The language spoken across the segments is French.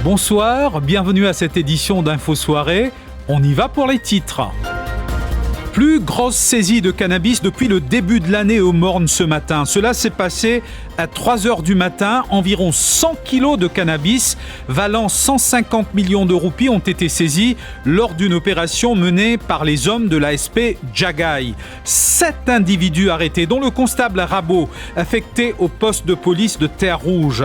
Bonsoir, bienvenue à cette édition d'Info Soirée. On y va pour les titres. Plus grosse saisie de cannabis depuis le début de l'année au Morne ce matin. Cela s'est passé à 3h du matin. Environ 100 kilos de cannabis valant 150 millions de roupies ont été saisis lors d'une opération menée par les hommes de l'ASP Jagai. 7 individus arrêtés, dont le constable Rabot, affecté au poste de police de Terre-Rouge.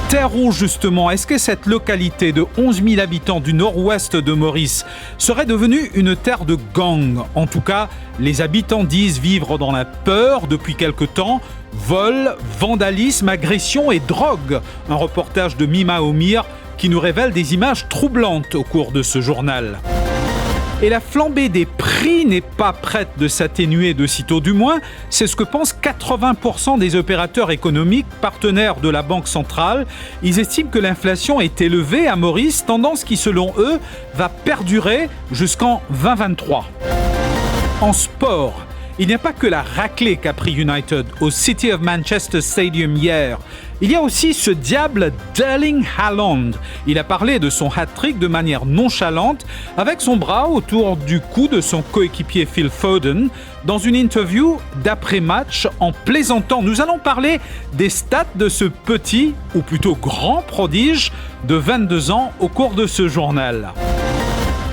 Terre-Rouge, justement, est-ce que cette localité de 11 000 habitants du nord-ouest de Maurice serait devenue une terre de gangs ? En tout cas, les habitants disent vivre dans la peur depuis quelque temps. Vol, vandalisme, agression et drogue. Un reportage de Mima Omir qui nous révèle des images troublantes au cours de ce journal. Et la flambée des prix n'est pas prête de s'atténuer de sitôt, du moins, c'est ce que pensent 80% des opérateurs économiques partenaires de la Banque centrale. Ils estiment que l'inflation est élevée à Maurice, tendance qui, selon eux, va perdurer jusqu'en 2023. En sport, il n'y a pas que la raclée qu'a pris United au City of Manchester Stadium hier. Il y a aussi ce diable Erling Haaland. Il a parlé de son hat-trick de manière nonchalante, avec son bras autour du cou de son coéquipier Phil Foden, dans une interview d'après-match en plaisantant. Nous allons parler des stats de ce petit, ou plutôt grand prodige de 22 ans au cours de ce journal.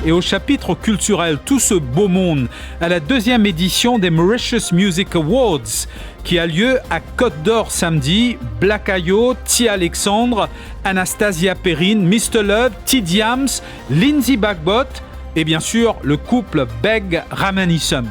Et au chapitre culturel, tout ce beau monde à la 2e édition des Mauritius Music Awards qui a lieu à Côte d'Or samedi. Black Ayo, T. Alexandre, Anastasia Perrine, Mr. Love, T. Diams, Lindsay Bagbot et bien sûr le couple Beg Ramanissum.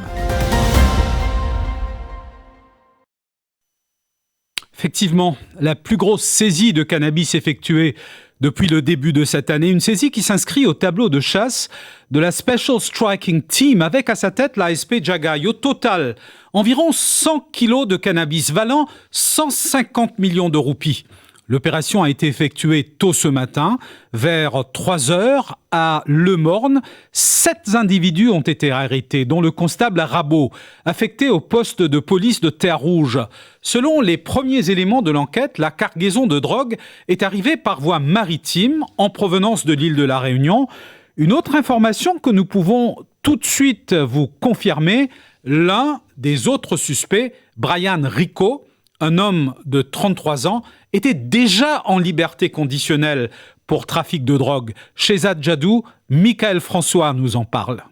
Effectivement, la plus grosse saisie de cannabis effectuée depuis le début de cette année, une saisie qui s'inscrit au tableau de chasse de la Special Striking Team avec à sa tête l'ASP Jagai. Au total, environ 100 kilos de cannabis valant 150 millions de roupies. L'opération a été effectuée tôt ce matin, vers 3h à Le Morne. 7 individus ont été arrêtés, dont le constable Rabot, affecté au poste de police de Terre-Rouge. Selon les premiers éléments de l'enquête, la cargaison de drogue est arrivée par voie maritime en provenance de l'île de la Réunion. Une autre information que nous pouvons tout de suite vous confirmer, l'un des autres suspects, Brian Rico, un homme de 33 ans, était déjà en liberté conditionnelle pour trafic de drogue. Shehzad Jadou, Michael François nous en parle.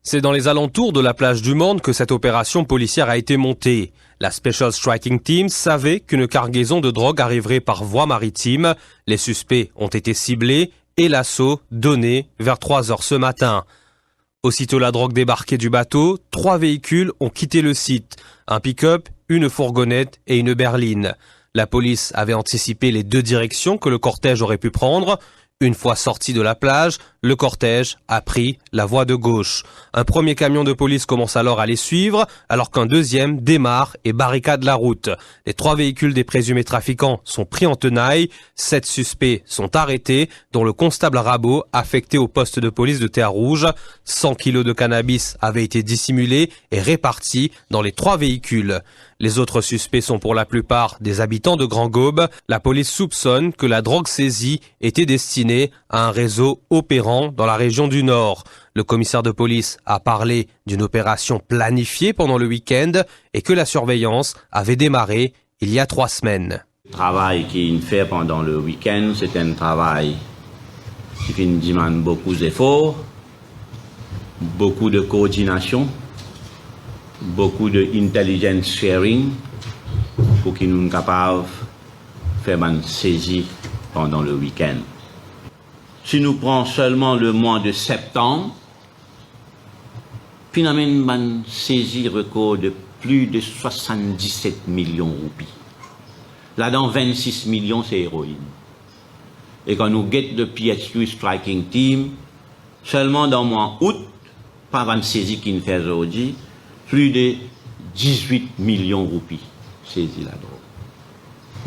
C'est dans les alentours de la plage du Morne que cette opération policière a été montée. La Special Striking Team savait qu'une cargaison de drogue arriverait par voie maritime. Les suspects ont été ciblés et l'assaut donné vers 3h ce matin. Aussitôt la drogue débarquée du bateau, 3 véhicules ont quitté le site. Un pick-up, une fourgonnette et une berline. La police avait anticipé les 2 directions que le cortège aurait pu prendre. Une fois sorti de la plage, le cortège a pris la voie de gauche. Un premier camion de police commence alors à les suivre, alors qu'un deuxième démarre et barricade la route. Les 3 véhicules des présumés trafiquants sont pris en tenaille. 7 suspects sont arrêtés, dont le constable Rabot, affecté au poste de police de Terre-Rouge. 100 kilos de cannabis avaient été dissimulés et répartis dans les 3 véhicules. Les autres suspects sont pour la plupart des habitants de Grand-Gaube. La police soupçonne que la drogue saisie était destinée à un réseau opérant dans la région du Nord. Le commissaire de police a parlé d'une opération planifiée pendant le week-end et que la surveillance avait démarré il y a 3 semaines. Le travail qu'il fait pendant le week-end, c'est un travail qui demande beaucoup d'efforts, beaucoup de coordination, beaucoup de intelligence sharing pour qu'ils nous capables de faire une saisie pendant le week-end. Si nous prenons seulement le mois de septembre, finalement, une saisie record de plus de 77 millions de roupies. Là-dedans, 26 millions, c'est héroïne. Et quand nous guettons le PSU Striking Team, seulement dans le mois août, pas une saisie qui nous fait aujourd'hui, plus de 18 millions de roupies saisis la drogue.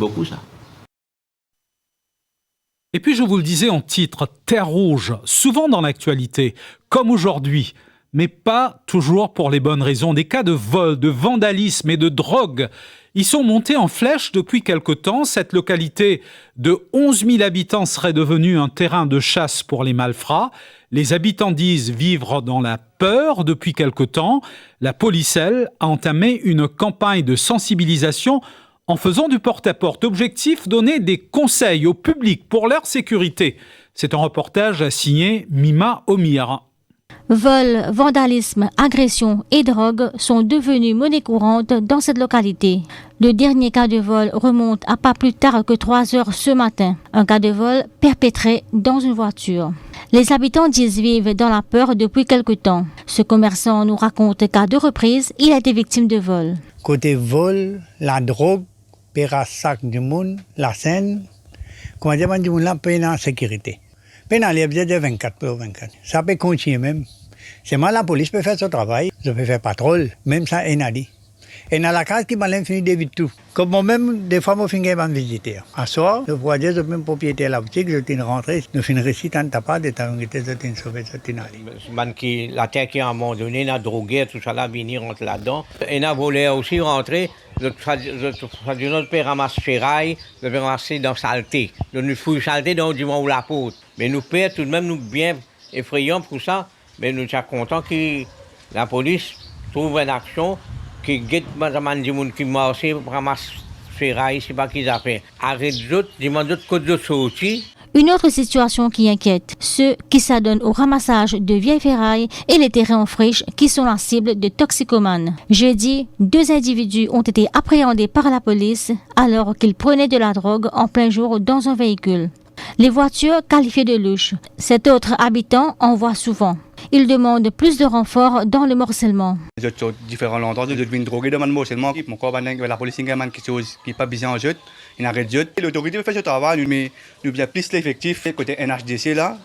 Beaucoup ça. Et puis je vous le disais en titre, Terre-Rouge, souvent dans l'actualité, comme aujourd'hui, mais pas toujours pour les bonnes raisons. Des cas de vol, de vandalisme et de drogue y sont montés en flèche depuis quelque temps. Cette localité de 11 000 habitants serait devenue un terrain de chasse pour les malfrats. Les habitants disent vivre dans la peur depuis quelque temps. La police, elle, a entamé une campagne de sensibilisation en faisant du porte-à-porte. Objectif, donner des conseils au public pour leur sécurité. C'est un reportage signé Mima Omir. Vol, vandalisme, agression et drogue sont devenus monnaie courante dans cette localité. Le dernier cas de vol remonte à pas plus tard que 3 heures ce matin. Un cas de vol perpétré dans une voiture. Les habitants disent vivre dans la peur depuis quelque temps. Ce commerçant nous raconte qu'à 2 reprises, il a été victime de vol. Côté vol, la drogue, pera sac du monde, la scène, comment dire, du monde là, peine en sécurité. Peine en libre de 24 pour 24. Ça peut continuer même. C'est mal la police peut faire son travail, je peux faire patrouille, même ça, elle a dit. Et dans la case qui m'a fini d'éviter tout. Comme moi-même, des fois, je finis par me visiter. À soir, je vois dire, je même propriétaire de la boutique, je suis rentré, je finis récit en tapant, de temps je suis sauvé, je suis allé. La terre qui, à un moment donné, a drogué, tout ça là, venir rentrer là-dedans. Et a volé aussi rentrer. Notre père ramasse ferraille, le père ramasse dans saleté. Nous fouillons saleté dans du monde où la poudre. Mais nous père tout de même, nous bien effrayants pour ça. Mais nous sommes contents que la police trouve une action qui guette les gens qui marchent, ramasse ferraille, c'est pas qu'ils ont fait. Arrête d'autres, demande d'autres côtés de sortir. Une autre situation qui inquiète, ceux qui s'adonnent au ramassage de vieilles ferrailles et les terrains en friche qui sont la cible de toxicomanes. Jeudi, 2 individus ont été appréhendés par la police alors qu'ils prenaient de la drogue en plein jour dans un véhicule. Les voitures qualifiées de louches. Cet autre habitant en voit souvent. Il demande plus de renforts dans le morcellement. Je suis différents endroits, je suis drogué dans le morcellement. Mon corps, la police qui n'est pas bien en jeu, il arrête de jeu. L'autorité fait ce travail, mais nous bien plus l'effectif. Côté NHDC là,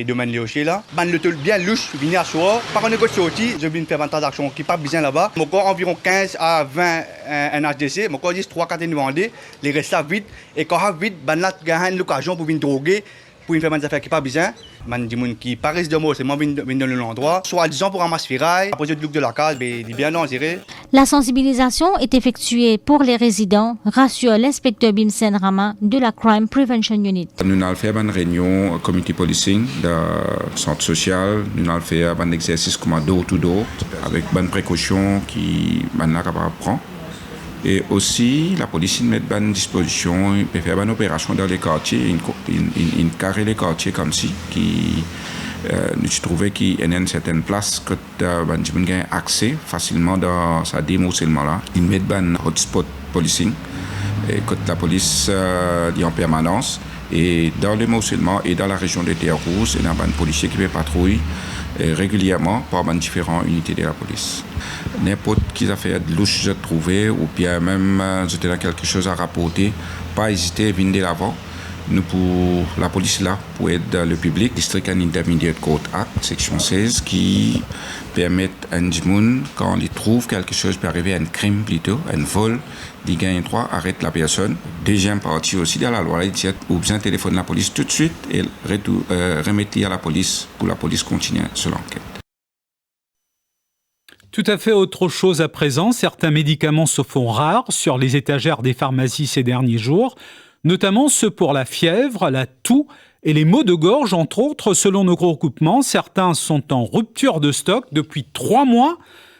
domaine Léoché là, le taux bien louche, venir à soir. Par contre, quand je sorti, je viens faire un tas d'actions qui pas bien là-bas. Mon corps environ 15 à 20 NHDC. Mon corps dit 3-4 demandés, les restes vite. Et quand vite, là, il y a l'occasion pour venir droguer. Pour une faire des affaires qui pas bien, man des gens qui paraissent de mots, c'est moi viennent dans l'endroit, soit disant pour ramasser ferraille, après le look de la case, mais il est bien dangereux. La sensibilisation est effectuée pour les résidents, rassure l'inspecteur Bimsen Rama de la Crime Prevention Unit. Nous avons fait une réunion community policing de centre social, nous avons fait un exercice comme door-to-door avec bonnes précautions qui maintenant capable prendre. Et aussi, la police met à disposition, peut faire une opération dans les quartiers, une carré les quartiers comme si, qui nous trouvons qu'il y a une certaine place que nous avons accès facilement dans sa démocélement là. Ils mettent un hotspot policing, et que la police est en permanence. Et dans le morcellement et dans la région de Terre Rouge, il y a un policier qui fait patrouille régulièrement par différentes unités de la police. N'importe qui a fait de louche, je trouvais, ou bien même j'étais là quelque chose à rapporter, pas hésiter à venir de l'avant. Nous, pour la police là, pour aider le public, District and Intermediate Court Act, section 16, qui permet à un gens, quand ils trouvent quelque chose, peut arriver à un crime plutôt, un vol, ils gagnent droit, arrête la personne. Deuxième partie aussi de la loi, ils disent, ou bien téléphone la police tout de suite et remettre à la police pour la police continue sur l'enquête. Tout à fait autre chose à présent. Certains médicaments se font rares sur les étagères des pharmacies ces derniers jours, notamment ceux pour la fièvre, la toux et les maux de gorge, entre autres. Selon nos regroupements, certains sont en rupture de stock depuis 3 mois.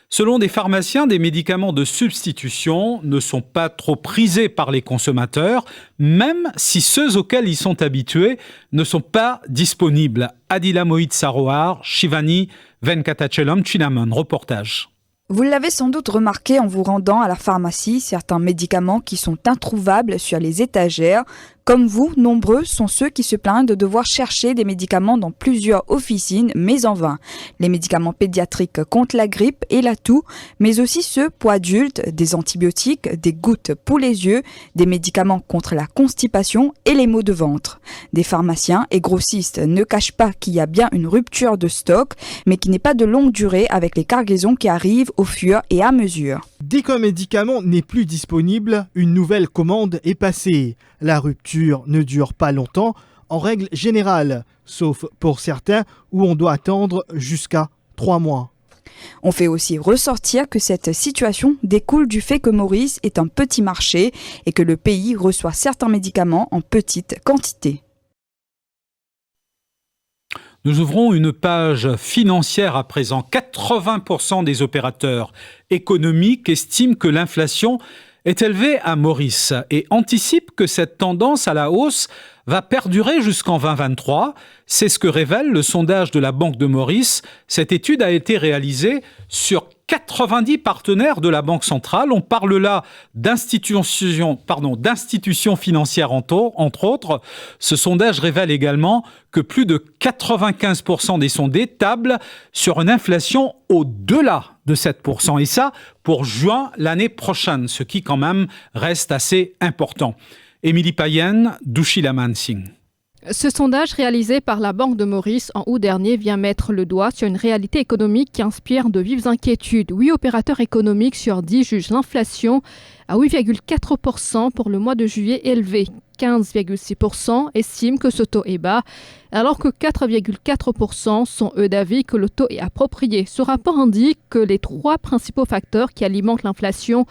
Selon des pharmaciens, des médicaments de substitution ne sont pas trop prisés par les consommateurs, même si ceux auxquels ils sont habitués ne sont pas disponibles. Adila Moïd Sarohar, Shivani Venkatachelam Chinaman, reportage. Vous l'avez sans doute remarqué en vous rendant à la pharmacie, certains médicaments qui sont introuvables sur les étagères. Comme vous, nombreux sont ceux qui se plaignent de devoir chercher des médicaments dans plusieurs officines, mais en vain. Les médicaments pédiatriques contre la grippe et la toux, mais aussi ceux pour adultes, des antibiotiques, des gouttes pour les yeux, des médicaments contre la constipation et les maux de ventre. Des pharmaciens et grossistes ne cachent pas qu'il y a bien une rupture de stock, mais qui n'est pas de longue durée avec les cargaisons qui arrivent au fur et à mesure. Dès qu'un médicament n'est plus disponible, une nouvelle commande est passée. La rupture ne dure pas longtemps, en règle générale, sauf pour certains où on doit attendre jusqu'à 3 mois. On fait aussi ressortir que cette situation découle du fait que Maurice est un petit marché et que le pays reçoit certains médicaments en petite quantité. Nous ouvrons une page financière à présent. 80% des opérateurs économiques estiment que l'inflation est élevée à Maurice et anticipent que cette tendance à la hausse va perdurer jusqu'en 2023. C'est ce que révèle le sondage de la Banque de Maurice. Cette étude a été réalisée sur 90 partenaires de la Banque centrale. On parle là d'institutions financières entre autres. Ce sondage révèle également que plus de 95% des sondés tablent sur une inflation au-delà de 7%. Et ça, pour juin l'année prochaine, ce qui quand même reste assez important. Émilie Payen, Douchila Mansing. Ce sondage réalisé par la Banque de Maurice en août dernier vient mettre le doigt sur une réalité économique qui inspire de vives inquiétudes. 8 opérateurs économiques sur 10 jugent l'inflation à 8,4% pour le mois de juillet élevé. 15,6% estiment que ce taux est bas, alors que 4,4% sont eux d'avis que le taux est approprié. Ce rapport indique que les 3 principaux facteurs qui alimentent l'inflation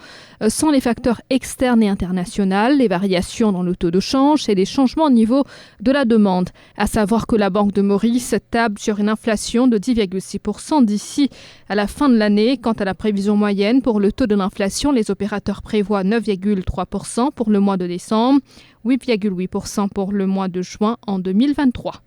sont les facteurs externes et internationaux, les variations dans le taux de change et les changements au niveau de la demande. À savoir que la Banque de Maurice table sur une inflation de 10,6% d'ici à la fin de l'année. Quant à la prévision moyenne pour le taux de l'inflation, les opérateurs prévoient 9,3% pour le mois de décembre, 8,8% pour le mois de juin en 2023.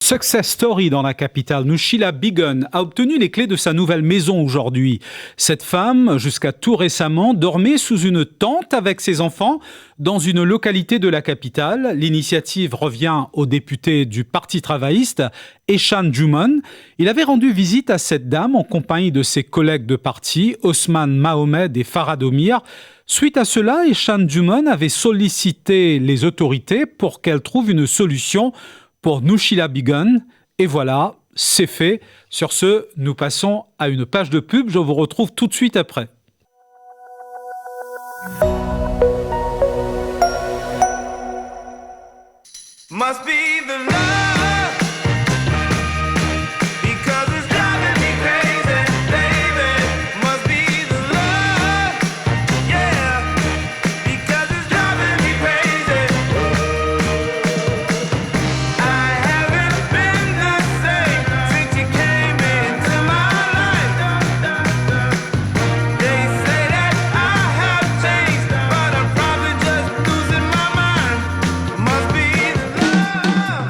Success story dans la capitale. Nouchila Bigon a obtenu les clés de sa nouvelle maison aujourd'hui. Cette femme, jusqu'à tout récemment, dormait sous une tente avec ses enfants dans une localité de la capitale. L'initiative revient au député du Parti travailliste, Eshan Juman. Il avait rendu visite à cette dame en compagnie de ses collègues de parti, Osman Mahomed et Farad Omir. Suite à cela, Eshan Juman avait sollicité les autorités pour qu'elles trouvent une solution pour Nouchila Bigon. Et voilà, c'est fait. Sur ce, nous passons à une page de pub. Je vous retrouve tout de suite après. Must be the love, because it's driving me crazy, baby. Must be the love, yeah, because it's driving me crazy. I haven't been the same since you came into my life. They say that I have changed, but I'm probably just losing my mind. Must be the love.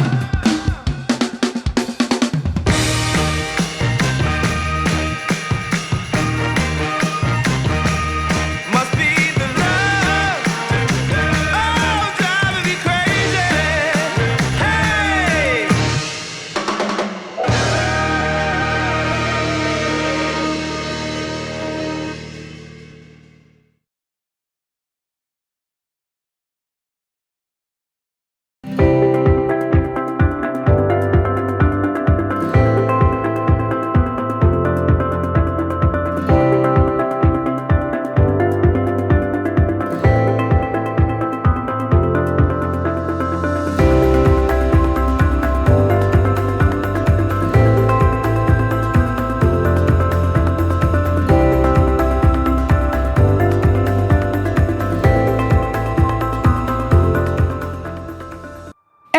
Must be the love. Oh, driving me crazy. Hey.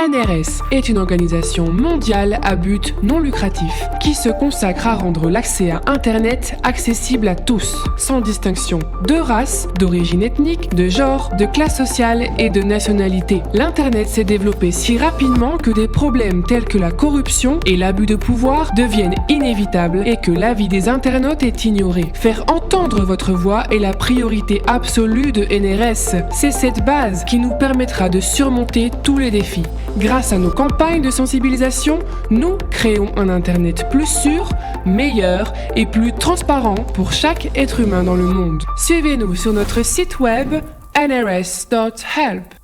NRS est une organisation mondiale à but non lucratif qui se consacre à rendre l'accès à Internet accessible à tous, sans distinction de race, d'origine ethnique, de genre, de classe sociale et de nationalité. L'Internet s'est développé si rapidement que des problèmes tels que la corruption et l'abus de pouvoir deviennent inévitables et que l'avis des internautes est ignoré. Faire entendre votre voix est la priorité absolue de NRS. C'est cette base qui nous permettra de surmonter tous les défis. Grâce à nos campagnes de sensibilisation, nous créons un Internet plus sûr, meilleur et plus transparent pour chaque être humain dans le monde. Suivez-nous sur notre site web nrs.help.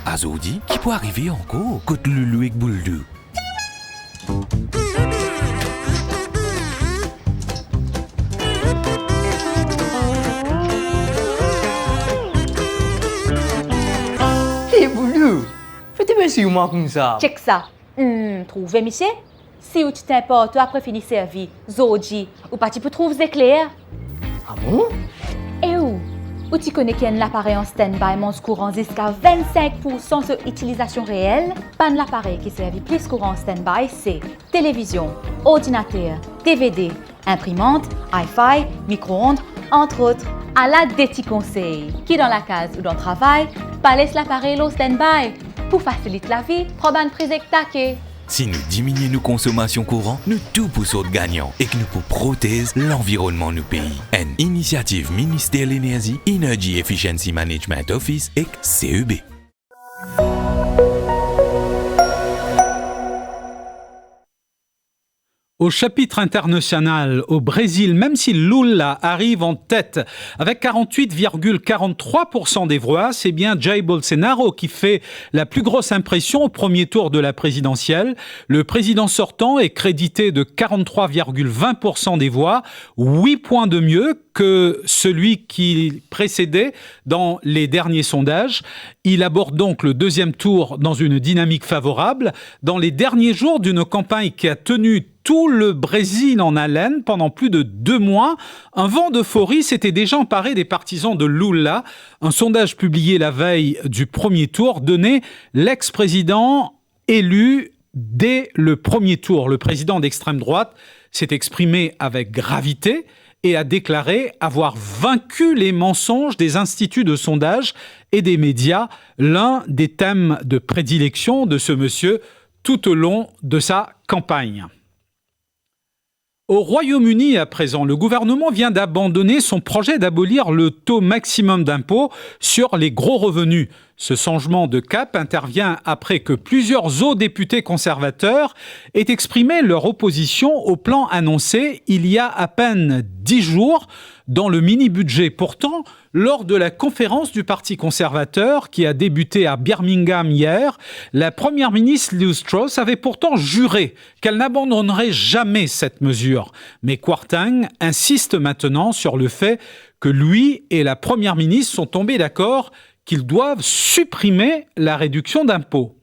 Azodi, qui peut arriver encore côté Lulu et Bouldu? Hey Boulou, fais-tu bien sur moi comme ça? Check ça. Trouvez, monsieur? Si ou tu t'importes, après finir servi, Zoji, ou pas tu peux trouver éclair? Ah bon? Et où tu connais qu'il y a un appareil en stand-by monte courant jusqu'à 25% sur utilisation réelle? Pas de l'appareil qui servit plus courant en stand-by, c'est télévision, ordinateur, DVD, imprimante, Hi-Fi, micro-ondes, entre autres. À la des petits conseils, qui dans la case ou dans le travail, pas laisse l'appareil au stand-by. Pour faciliter la vie, prends une prise taquée. Si nous diminuons nos consommations courantes, nous tout poussons de gagnant et que nous pouvons protéger l'environnement du pays. Une initiative ministère de l'Énergie, Energy Efficiency Management Office et CEB. Au chapitre international, au Brésil, même si Lula arrive en tête avec 48,43% des voix, c'est bien Jair Bolsonaro qui fait la plus grosse impression au premier tour de la présidentielle. Le président sortant est crédité de 43,20% des voix, 8 points de mieux que celui qui précédait dans les derniers sondages. Il aborde donc le deuxième tour dans une dynamique favorable. Dans les derniers jours d'une campagne qui a tenu tout le Brésil en haleine pendant plus de 2 mois, un vent d'euphorie s'était déjà emparé des partisans de Lula. Un sondage publié la veille du premier tour donnait l'ex-président élu dès le premier tour. Le président d'extrême droite s'est exprimé avec gravité et a déclaré avoir vaincu les mensonges des instituts de sondage et des médias, l'un des thèmes de prédilection de ce monsieur tout au long de sa campagne. Au Royaume-Uni, à présent, le gouvernement vient d'abandonner son projet d'abolir le taux maximum d'impôt sur les gros revenus. Ce changement de cap intervient après que plusieurs hauts députés conservateurs aient exprimé leur opposition au plan annoncé il y a à peine 10 jours dans le mini-budget. Pourtant, lors de la conférence du Parti conservateur qui a débuté à Birmingham hier, la première ministre Liz Truss avait pourtant juré qu'elle n'abandonnerait jamais cette mesure. Mais Kwarteng insiste maintenant sur le fait que lui et la première ministre sont tombés d'accord qu'ils doivent supprimer la réduction d'impôts.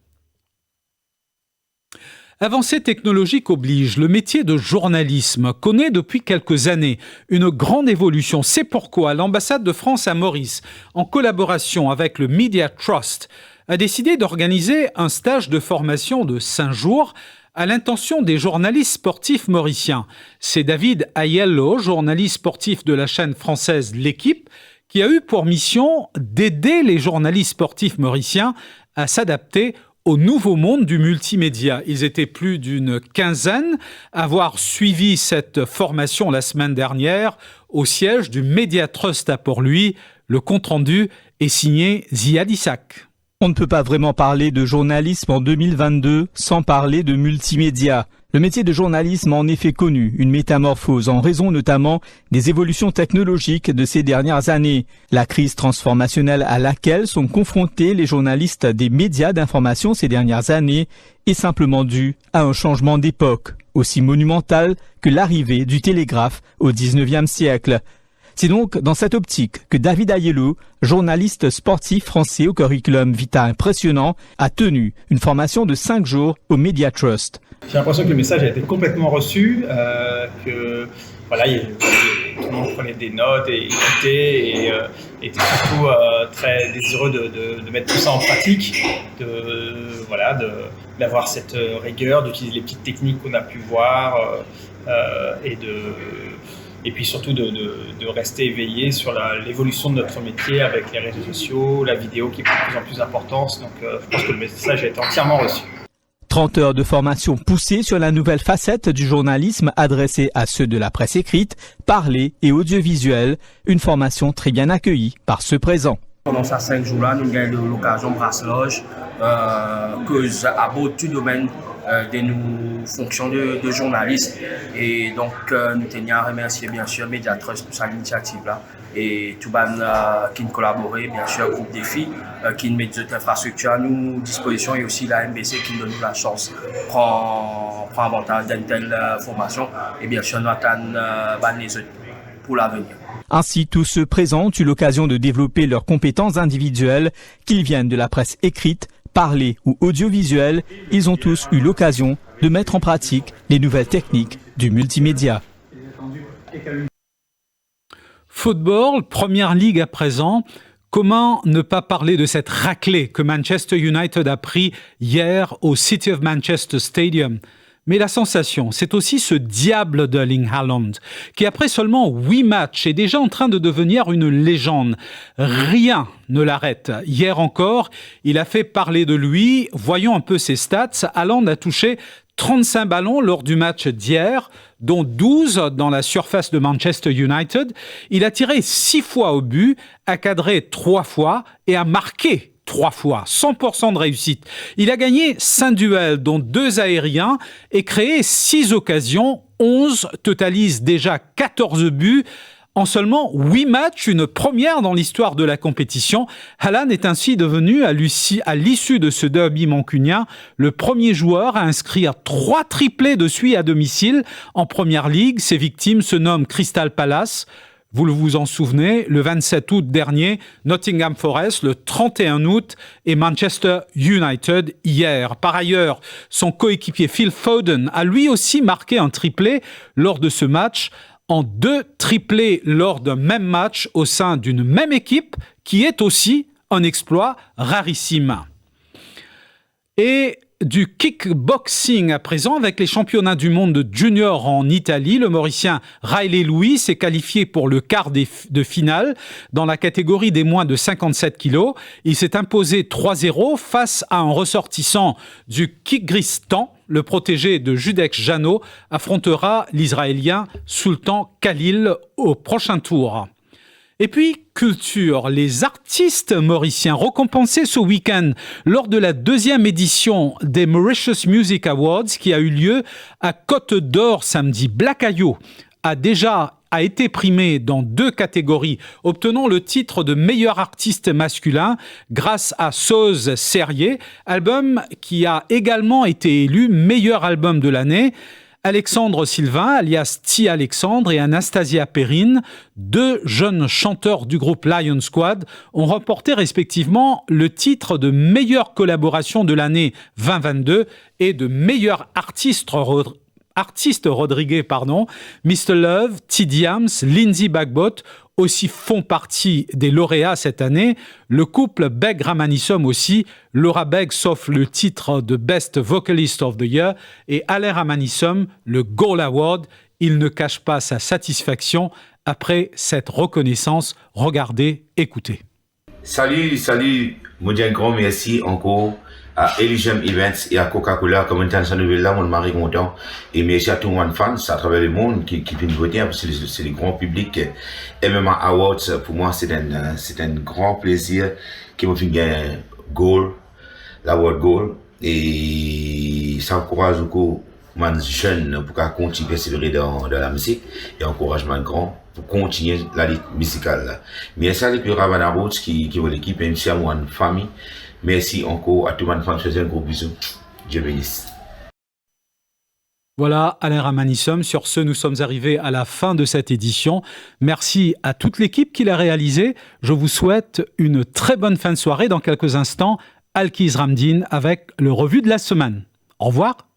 Avancée technologique oblige, le métier de journalisme connaît depuis quelques années une grande évolution. C'est pourquoi l'ambassade de France à Maurice, en collaboration avec le Media Trust, a décidé d'organiser un stage de formation de 5 jours à l'intention des journalistes sportifs mauriciens. C'est David Aiello, journaliste sportif de la chaîne française L'Équipe, qui a eu pour mission d'aider les journalistes sportifs mauriciens à s'adapter au nouveau monde du multimédia. Ils étaient plus d'une quinzaine à avoir suivi cette formation la semaine dernière au siège du Media Trust à Port-Louis. Le compte-rendu est signé Ziad Issac. On ne peut pas vraiment parler de journalisme en 2022 sans parler de multimédia. Le métier de journalisme a en effet connu une métamorphose en raison notamment des évolutions technologiques de ces dernières années. La crise transformationnelle à laquelle sont confrontés les journalistes des médias d'information ces dernières années est simplement due à un changement d'époque, aussi monumental que l'arrivée du télégraphe au XIXe siècle. C'est donc dans cette optique que David Aiello, journaliste sportif français au curriculum vitae impressionnant, a tenu une formation de 5 jours au Media Trust. J'ai l'impression que le message a été complètement reçu, que voilà, tout le monde prenait des notes et écoutait et était surtout très désireux de mettre tout ça en pratique, d'avoir cette rigueur, d'utiliser les petites techniques qu'on a pu voir et puis surtout de rester éveillé sur l'évolution de notre métier avec les réseaux sociaux, la vidéo qui prend de plus en plus d'importance. Donc je pense que le message a été entièrement reçu. 30 heures de formation poussée sur la nouvelle facette du journalisme adressée à ceux de la presse écrite, parlée et audiovisuelle. Une formation très bien accueillie par ceux présents. Pendant ces 5 jours-là, nous avons l'occasion de brasse-loge que aborde tout domaine de nos fonctions de journalistes. Et donc, nous tenions à remercier bien sûr Media Trust pour cette initiative-là. Et tout le monde qui nous collaboré, bien sûr, groupe Défi, qui nous met des infrastructures à nous disposition et aussi la MBC qui nous donne la chance de prendre avantage d'une telle formation. Et bien sûr, nous attendons les autres pour l'avenir. Ainsi, tous ceux présents ont eu l'occasion de développer leurs compétences individuelles, qu'ils viennent de la presse écrite, parlée ou audiovisuelle, ils ont tous eu l'occasion de mettre en pratique les nouvelles techniques du multimédia. Football, première ligue à présent. Comment ne pas parler de cette raclée que Manchester United a pris hier au City of Manchester Stadium? Mais la sensation, c'est aussi ce diable d'Erling Haaland, qui après seulement 8 matchs est déjà en train de devenir une légende. Rien ne l'arrête. Hier encore, il a fait parler de lui. Voyons un peu ses stats. Haaland a touché 35 ballons lors du match d'hier, dont 12 dans la surface de Manchester United. Il a tiré 6 fois au but, a cadré 3 fois et a marqué 3 fois, 100% de réussite. Il a gagné 5 duels, dont 2 aériens, et créé 6 occasions. 11 totalise déjà 14 buts. En seulement 8 matchs, une première dans l'histoire de la compétition. Haaland est ainsi devenu, à l'issue de ce derby mancunien, le premier joueur à inscrire 3 triplés de suite à domicile en Première Ligue. Ses victimes se nomment Crystal Palace, vous vous en souvenez, le 27 août dernier, Nottingham Forest le 31 août et Manchester United hier. Par ailleurs, son coéquipier Phil Foden a lui aussi marqué un triplé lors de ce match, en 2 triplés lors d'un même match au sein d'une même équipe, qui est aussi un exploit rarissime. Et du kickboxing à présent, avec les championnats du monde de junior en Italie, le Mauricien Riley Louis s'est qualifié pour le quart de finale dans la catégorie des moins de 57 kilos. Il s'est imposé 3-0 face à un ressortissant du Kyrgyzstan. Le protégé de Judek Jano affrontera l'Israélien Sultan Khalil au prochain tour. Et puis, culture, les artistes mauriciens récompensés ce week-end lors de la 2e édition des Mauritius Music Awards qui a eu lieu à Côte d'Or samedi. Black Ayo a été primé dans 2 catégories, obtenant le titre de meilleur artiste masculin grâce à Soz Serrier, album qui a également été élu meilleur album de l'année. Alexandre Sylvain, alias T. Alexandre, et Anastasia Perrine, 2 jeunes chanteurs du groupe Lion Squad, ont remporté respectivement le titre de meilleure collaboration de l'année 2022 et de meilleur artiste Rodriguez, Mr. Love, T. Diams, Lindsay Bagbot aussi font partie des lauréats cette année. Le couple Beg-Ramanissom aussi. Laura Beg s'offre le titre de Best Vocalist of the Year et Alain Ramanissom le Gold Award. Il ne cache pas sa satisfaction après cette reconnaissance. Regardez, écoutez. Salut, moi dis un grand merci encore à Elysium Events et à Coca-Cola comme intention nouvelle là, on est marre content et merci à tout le monde fans à travers le monde qui viennent voter parce que c'est le grand public. MMA Awards pour moi c'est un grand plaisir qui m'a fait gagner l'award gold et ça encourage beaucoup les jeunes pour continuer à persévérer dans la musique et encouragement grand pour continuer la lutte musicale. Merci à l'équipe Ravan Awards qui est l'équipe, merci à moi famille. Merci encore à tout le monde. Je vous fais un gros bisou. Dieu bénisse. Voilà, Alain Ramanissom. Sur ce, nous sommes arrivés à la fin de cette édition. Merci à toute l'équipe qui l'a réalisée. Je vous souhaite une très bonne fin de soirée. Dans quelques instants, Alkiz Ramdin avec le revue de la semaine. Au revoir.